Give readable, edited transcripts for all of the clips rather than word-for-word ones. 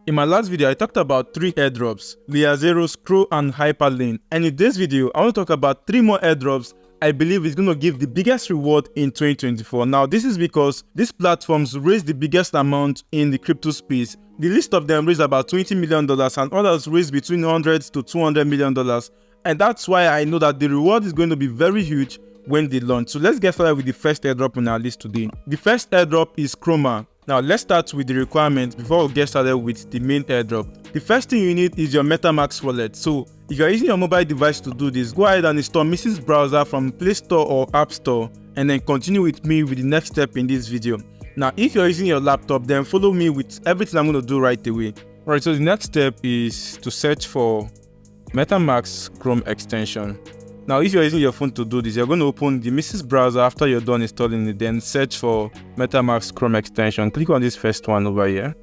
In my last video, I talked about 3 airdrops, Liazeros, Kro, and Hyperlane. And in this video, I want to talk about 3 more airdrops I believe is going to give the biggest reward in 2024. Now, this is because these platforms raise the biggest amount in the crypto space. The list of them raised about $20 million and others raised between $100 to $200 million. And that's why I know that the reward is going to be very huge when they launch. So let's get started with the first airdrop on our list today. The first airdrop is KROMA. Now let's start with the requirements before we get started with the main airdrop. The first thing you need is your MetaMask wallet. So if you're using your mobile device to do this, go ahead and install Mrs. Browser from Play Store or App Store and then continue with me with the next step in this video. Now if you're using your laptop, then follow me with everything I'm going to do right away. Alright, so the next step is to search for MetaMask Chrome extension. Now if you're using your phone to do this, you're going to open the Mrs. Browser after you're done installing it, then search for MetaMask Chrome extension. Click on this first one over here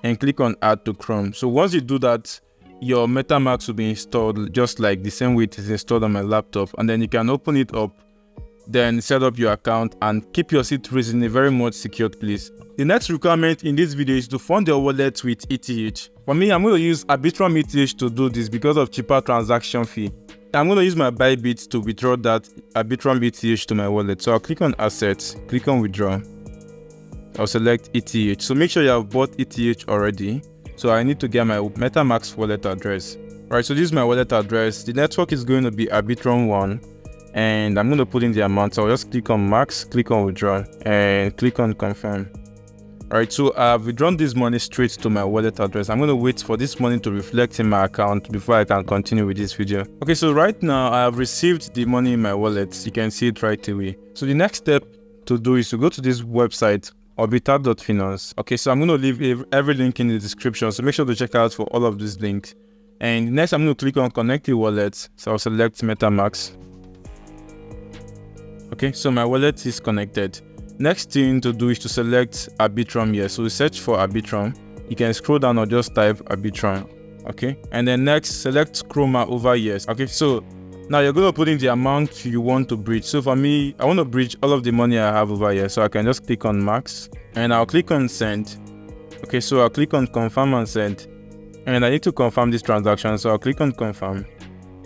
and click on Add to Chrome. So once you do that, your MetaMask will be installed just like the same way it is installed on my laptop, and then you can open it up, then set up your account and keep your seed phrase in a very much secured place. The next requirement in this video is to fund your wallet with ETH. For me, I'm going to use Arbitrum ETH to do this because of cheaper transaction fee. I'm going to use my Bybit to withdraw that Arbitrum ETH to my wallet. So I'll click on Assets, click on Withdraw. I'll select ETH. So make sure you have bought ETH already. So I need to get my MetaMask wallet address. Alright, so this is my wallet address. The network is going to be Arbitrum1. And I'm going to put in the amount. So I'll just click on Max, click on Withdraw, and click on Confirm. Alright, so I've withdrawn this money straight to my wallet address. I'm going to wait for this money to reflect in my account before I can continue with this video. Okay, so right now I have received the money in my wallet. You can see it right away. So the next step to do is to go to this website, orbital.finance. Okay, so I'm going to leave every link in the description. So make sure to check out for all of these links. And next I'm going to click on Connect your wallet. So I'll select MetaMask. Okay, so my wallet is connected. Next thing to do is to select Arbitrum here. So we search for Arbitrum. You can scroll down or just type Arbitrum. Okay. And then next, select KROMA over here. Okay. So now you're going to put in the amount you want to bridge. So for me, I want to bridge all of the money I have over here. So I can just click on Max and I'll click on Send. Okay. So I'll click on Confirm and Send. And I need to confirm this transaction. So I'll click on Confirm.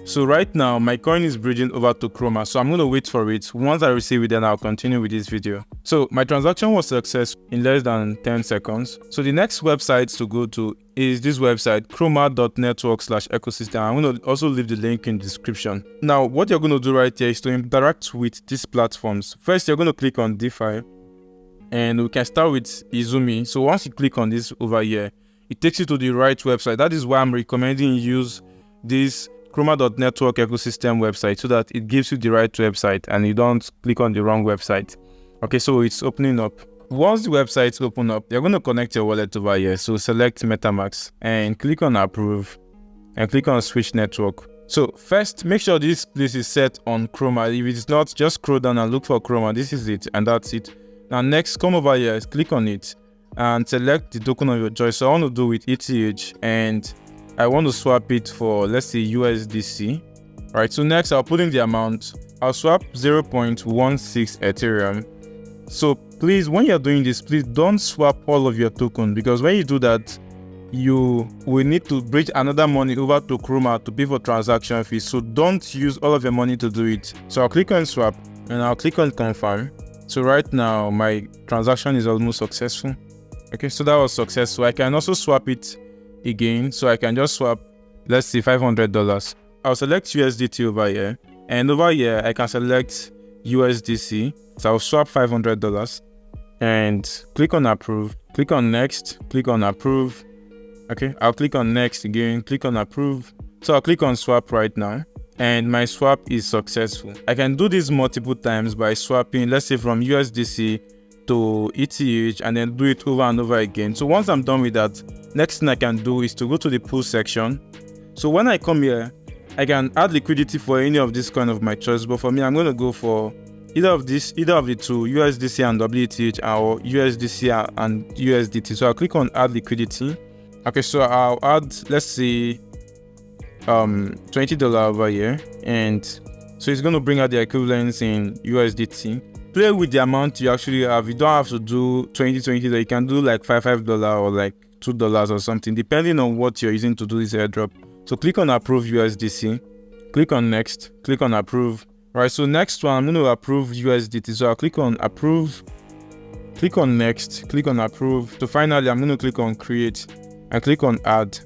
So right now, my coin is bridging over to KROMA, so I'm going to wait for it. Once I receive it, then I'll continue with this video. So my transaction was successful in less than 10 seconds. So the next website to go to is this website, kroma.network/ecosystem. I'm going to also leave the link in the description. Now, what you're going to do right here is to interact with these platforms. First, you're going to click on DeFi, and we can start with Izumi. So once you click on this over here, it takes you to the right website. That is why I'm recommending you use this kroma.network ecosystem website so that it gives you the right website and you don't click on the wrong website. Okay, so it's opening up. Once the website open up, you're going to connect your wallet over here. So select MetaMask and click on Approve and click on Switch Network. So first, make sure this place is set on KROMA. If it's not, just scroll down and look for KROMA. This is it, and that's it. Now next, come over here, click on it and select the token of your choice. So I want to do with ETH and I want to swap it for, let's say, USDC. All right, so next I'll put in the amount. I'll swap 0.16 Ethereum. So please, when you're doing this, please don't swap all of your token, because when you do that, you will need to bridge another money over to KROMA to pay for transaction fees. So don't use all of your money to do it. So I'll click on swap and I'll click on confirm. So right now my transaction is almost successful. Okay, so that was successful. I can also swap it again, so I can just swap, let's say, $500. I'll select USDT over here, and over here I can select USDC. So I'll swap $500 and click on Approve, click on Next, click on Approve. Okay, I'll click on Next again, click on Approve. So I'll click on Swap right now, and my swap is successful. I can do this multiple times by swapping, let's say, from USDC to ETH and then do it over and over again. So once I'm done with that, next thing I can do is to go to the pool section. So when I come here, I can add liquidity for any of this coin of my choice, but for me, I'm going to go for either of the two, USDC and WETH, or USDC and USDT. So I'll click on Add Liquidity. Okay, so I'll add, let's say, $20 over here, and so it's going to bring out the equivalents in USDT. Play with the amount you actually have. You don't have to do $20, you can do like $5 or like $2 or something, depending on what you're using to do this airdrop. So click on approve USDC, click on next, click on approve. Right, so next one, I'm going to approve USDT. So I'll click on approve, click on next, click on approve. So finally, I'm going to click on create and click on add.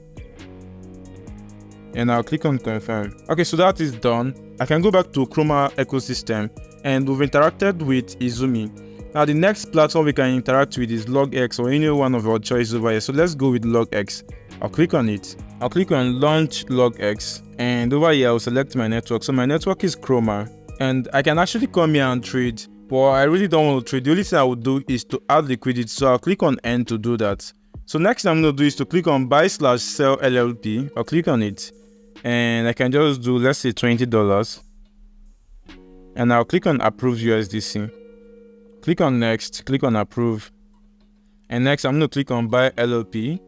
And I'll click on confirm. Okay, so that is done. I can go back to KROMA ecosystem and we've interacted with Izumi. Now the next platform we can interact with is LogX or any one of our choices over here. So let's go with LogX. I'll click on it. I'll click on launch LogX and over here I'll select my network. So my network is KROMA and I can actually come here and trade, but I really don't want to trade. The only thing I would do is to add liquidity. So I'll click on N to do that. So next thing I'm going to do is to click on buy/sell LLP. I'll click on it and I can just do, let's say $20, and I'll click on approve USDC. Click on next, click on approve, and next I'm going to click on buy LLP.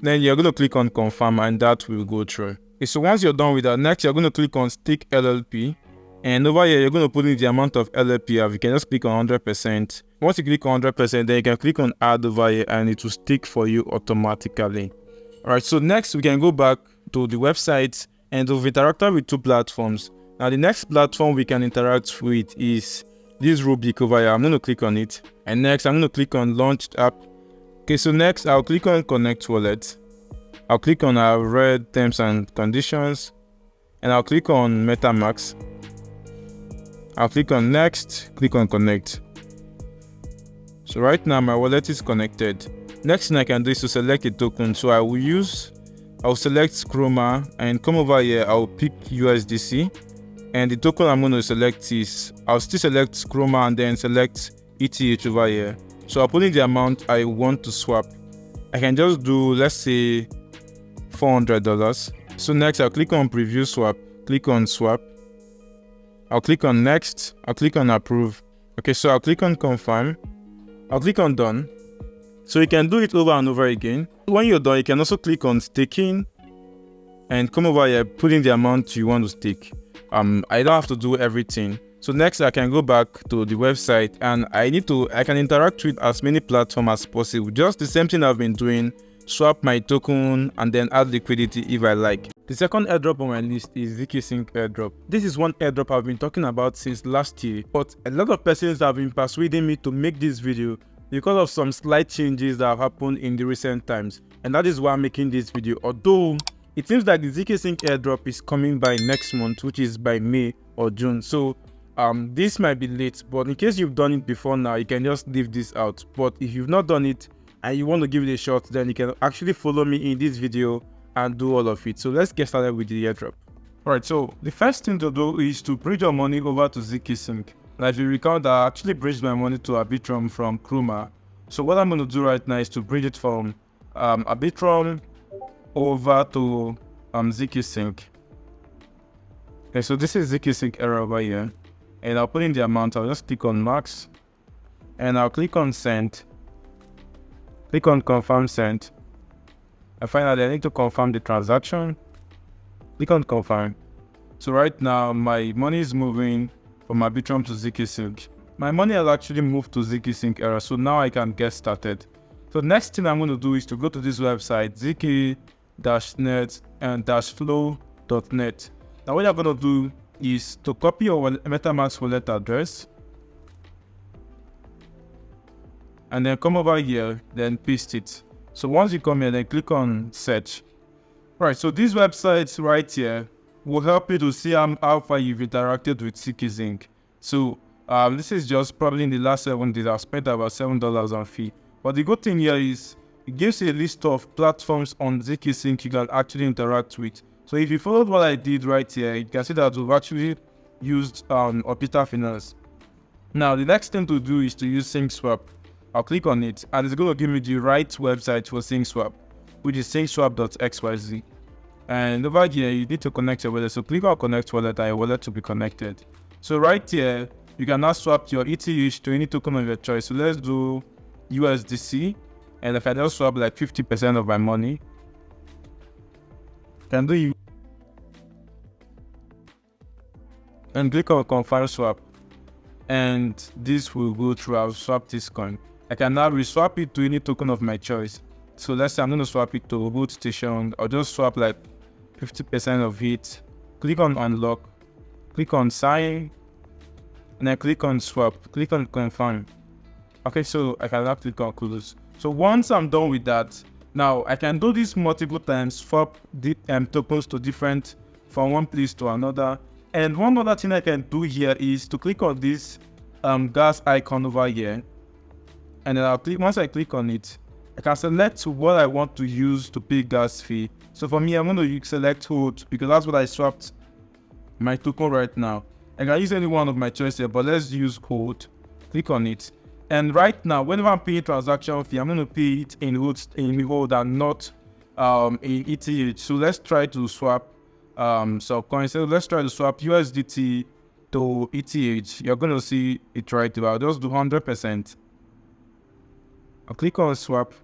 Then you're going to click on confirm and that will go through. Okay, so once you're done with that, next you're going to click on stake LLP, and over here you're going to put in the amount of LLP you have. You can just click on 100%. Once you click on 100%, then you can click on add over here and it will stick for you automatically. Alright, so next we can go back to the website and we've interacted with two platforms. Now the next platform we can interact with is this rubric over here. I'm going to click on it, and next I'm going to click on launched app. Okay, so next I'll click on connect wallet. I'll click on I've read terms and conditions, and I'll click on MetaMask. I'll click on next, click on connect. So right now my wallet is connected. Next thing I can do is to select a token. So I'll select KROMA and come over here. I'll pick USDC, and the token I'm going to select is, I'll still select KROMA and then select ETH over here. So I'll put in the amount I want to swap. I can just do, let's say $400. So next I'll click on preview swap, click on swap. I'll click on next, I'll click on approve. Okay, so I'll click on confirm. I'll click on done. So you can do it over and over again. When you're done, you can also click on staking and come over here, put in the amount you want to stake. I don't have to do everything. So next I can go back to the website and I can interact with as many platforms as possible. Just the same thing I've been doing, swap my token and then add liquidity if I like. The second airdrop on my list is ZKSYNC Airdrop. This is one airdrop I've been talking about since last year, but a lot of persons have been persuading me to make this video because of some slight changes that have happened in the recent times, and that is why I'm making this video. Although it seems like the ZKSYNC Airdrop is coming by next month, which is by May or June, so this might be late, but in case you've done it before now, you can just leave this out. But if you've not done it and you want to give it a shot, then you can actually follow me in this video and do all of it. So let's get started with the airdrop. Alright, so the first thing to do is to bridge your money over to ZKSYNC. Now if you recall that I actually bridged my money to Arbitrum from KROMA. So what I'm going to do right now is to bridge it from Arbitrum over to ZKSYNC. Okay, so this is ZKSYNC error over here. And I'll put in the amount. I'll just click on max and I'll click on send. Click on confirm send. And finally I need to confirm the transaction. Click on confirm. So right now my money is moving from Arbitrum to ZKSYNC. My money has actually moved to ZKSYNC error, so now I can get started. So next thing I'm going to do is to go to this website, zk-net and -flow.net. Now what you're going to do is to copy your MetaMask wallet address and then come over here, then paste it. So once you come here, then click on search. Right, so these websites right here will help you to see how far you've interacted with ZKSYNC. So this is just probably in the last 7 days I've spent about $7 on fee. But the good thing here is it gives you a list of platforms on ZKSYNC you can actually interact with. So if you followed what I did right here, you can see that we've actually used Opita Finance. Now the next thing to do is to use SyncSwap. I'll click on it and it's going to give me the right website for SyncSwap, which is syncswap.xyz. And over here you need to connect your wallet. So click on connect wallet and your wallet to be connected. So right here you can now swap your ETH to any token of your choice. So let's do USDC, and if I just swap like 50% of my money, can do and click on confirm swap, and this will go through. I'll swap this coin. I can now reswap it to any token of my choice. So let's say I'm going to swap it to root station. I'll just swap like 50% of it. Click on unlock, click on sign, and then click on swap, click on confirm. Okay, so I can now click on close. So once I'm done with that, now I can do this multiple times, swap the tokens to different, from one place to another. And one other thing I can do here is to click on this gas icon over here, and then once I click on it, I can select what I want to use to pay gas fee. So for me, I'm going to select hold because that's what I swapped my token right now. I can use any one of my choices, but let's use hold. Click on it. And right now, whenever I'm paying transaction fee, I'm going to pay it in hold and not in ETH. So let's try to swap some coins. So let's try to swap USDT to ETH. You're going to see it right there. I'll just do 100%. I'll click on swap.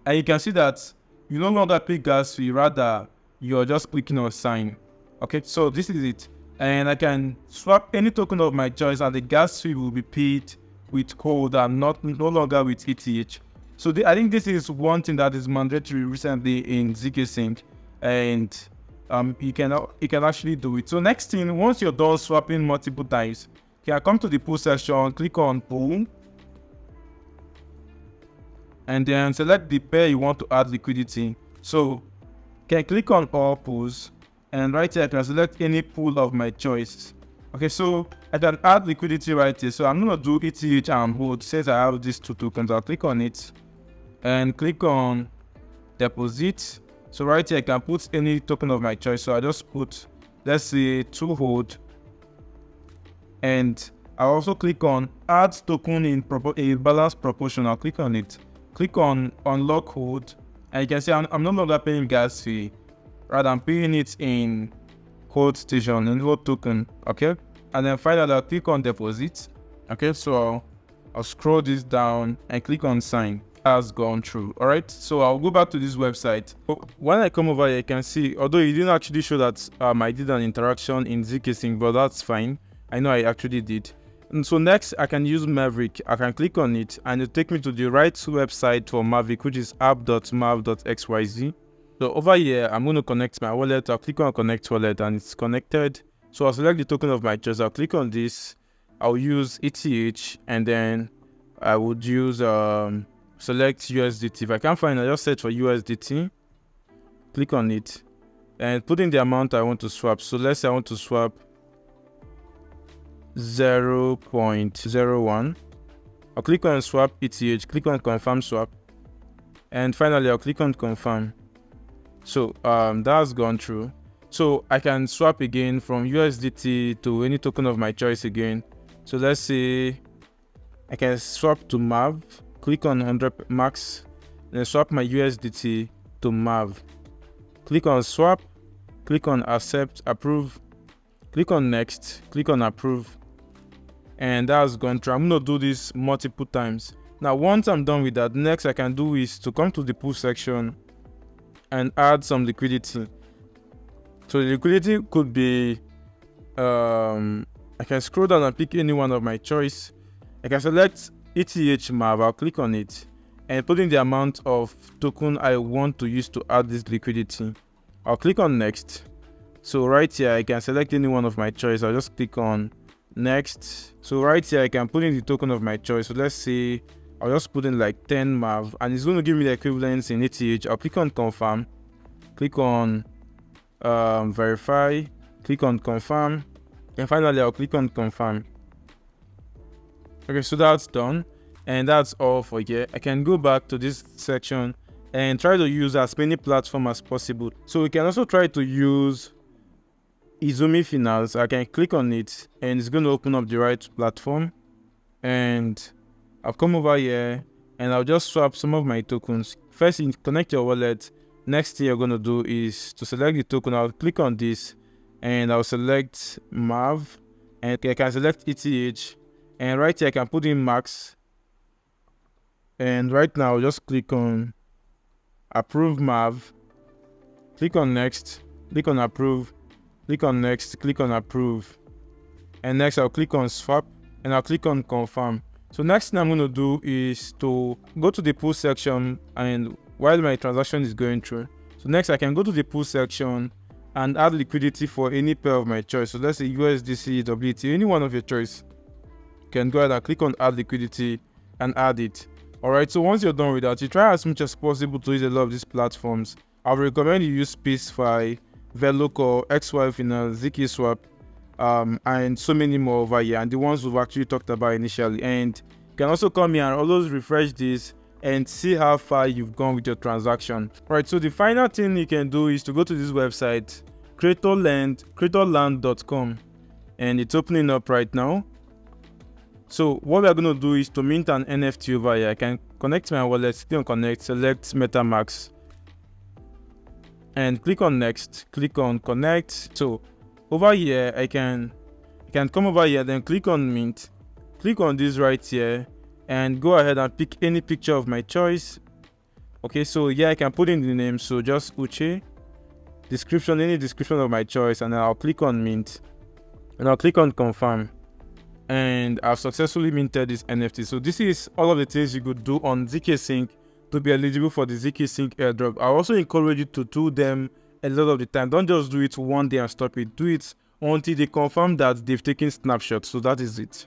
And you can see that you no longer pay gas fee, rather you're just clicking on sign. Okay, so this is it. And I can swap any token of my choice and the gas fee will be paid with code and no longer with ETH. So I think this is one thing that is mandatory recently in ZKSYNC, and you can actually do it. So next thing, once you're done swapping multiple times, you can come to the pool section, click on pool, and then select the pair you want to add liquidity. So you can click on all pools, and right here I can select any pool of my choice. Okay, so I can add liquidity right here. So I'm going to do ETH and hold. Since I have these two tokens, I'll click on it and click on deposit. So right here I can put any token of my choice. So I just put, let's say, 2 hold, and I also click on add token in a balanced proportion. I'll click on it. Click on unlock hold, and you can see I'm no longer paying gas fee, rather I'm paying it in hold station and hold token. Okay, and then finally I'll click on deposit. Okay, so I'll scroll this down and click on sign. Has gone through. All right, so I'll go back to this website. When I come over here, you can see, although it didn't actually show that I did an interaction in ZKSYNC, but that's fine. I know I actually did. And so next, I can use Mavic. I can click on it and it'll take me to the right website for Mavic, which is app.mav.xyz. So over here, I'm going to connect my wallet. I'll click on connect wallet and it's connected. So I'll select the token of my choice. I'll click on this. I'll use ETH, and then I would use select USDT. If I can't find it, I'll just search for USDT. Click on it and put in the amount I want to swap. So let's say I want to swap 0.01. I'll click on swap ETH, click on confirm swap, and finally I'll click on confirm. So that's gone through. So I can swap again from USDT to any token of my choice again. So let's say I can swap to MAV, click on 100 max, then swap my USDT to MAV. Click on swap, click on accept, approve, click on next, click on approve, and that's gone through. I'm going to do this multiple times. Now once I'm done with that, next I can do is to come to the pool section and add some liquidity. So the liquidity could be I can scroll down and pick any one of my choice. I can select ETH MAV, I'll click on it and put in the amount of token I want to use to add this liquidity. I'll click on next. So right here I can select any one of my choice. I'll just click on next. So right here I can put in the token of my choice. So let's say I'll just put in like 10 MAV and it's going to give me the equivalents in ETH. I'll click on confirm, click on verify, click on confirm, and finally I'll click on confirm. Okay, so that's done, and that's all for here. I can go back to this section and try to use as many platforms as possible. So we can also try to use Izumi Finance. I can click on it and it's going to open up the right platform, and I'll come over here and I'll just swap some of my tokens. First, connect your wallet. Next thing you're going to do is to select the token. I'll click on this and I'll select MAV, and I can select ETH, and right here I can put in max, and right now I'll just click on approve MAV, click on next, click on approve, click on next, click on approve, and next I'll click on swap and I'll click on confirm. So next thing I'm going to do is to go to the pool section, and while my transaction is going through. So next I can go to the pool section and add liquidity for any pair of my choice. So let's say USDC, WT, any one of your choice. You can go ahead and click on add liquidity and add it. Alright, so once you're done with that, you try as much as possible to use a lot of these platforms. I would recommend you use SpaceFi, Velocore, XY Finance, ZKSwap, and so many more over here, and the ones we've actually talked about initially. And you can also come here and always refresh this and see how far you've gone with your transaction. Alright, so the final thing you can do is to go to this website, creatorland.com, and it's opening up right now. So what we're going to do is to mint an NFT over here. I can connect my wallet, click on connect, select MetaMask, and click on next, click on connect. So over here, I can come over here, then click on mint, click on this right here, and go ahead and pick any picture of my choice. Okay, so yeah, I can put in the name, so just Uche, description, any description of my choice, and then I'll click on mint, and I'll click on confirm, and I've successfully minted this NFT. So this is all of the things you could do on ZKSYNC to be eligible for the ZKSYNC airdrop. I also encourage you to do them a lot of the time. Don't just do it one day and stop it. Do it until they confirm that they've taken snapshots. So that is it.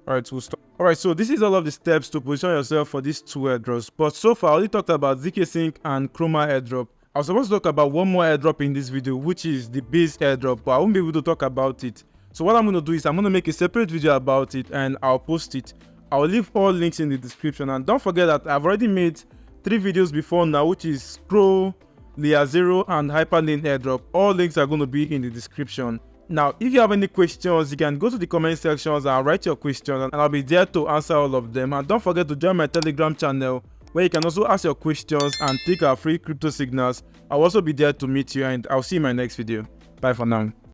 Alright, we'll stop. Alright, so this is all of the steps to position yourself for these two airdrops. But so far, I only talked about ZKSYNC and KROMA Airdrop. I was supposed to talk about one more airdrop in this video, which is the base airdrop, but I won't be able to talk about it. So what I'm going to do is I'm going to make a separate video about it and I'll post it. I'll leave all links in the description. And don't forget that I've already made 3 videos before now, which is Pro, Layer 0 and Hyperlane airdrop. All links are going to be in the description. Now, if you have any questions, you can go to the comment sections and write your questions, and I'll be there to answer all of them. And don't forget to join my Telegram channel, where you can also ask your questions and take our free crypto signals. I'll also be there to meet you, and I'll see you in my next video. Bye for now.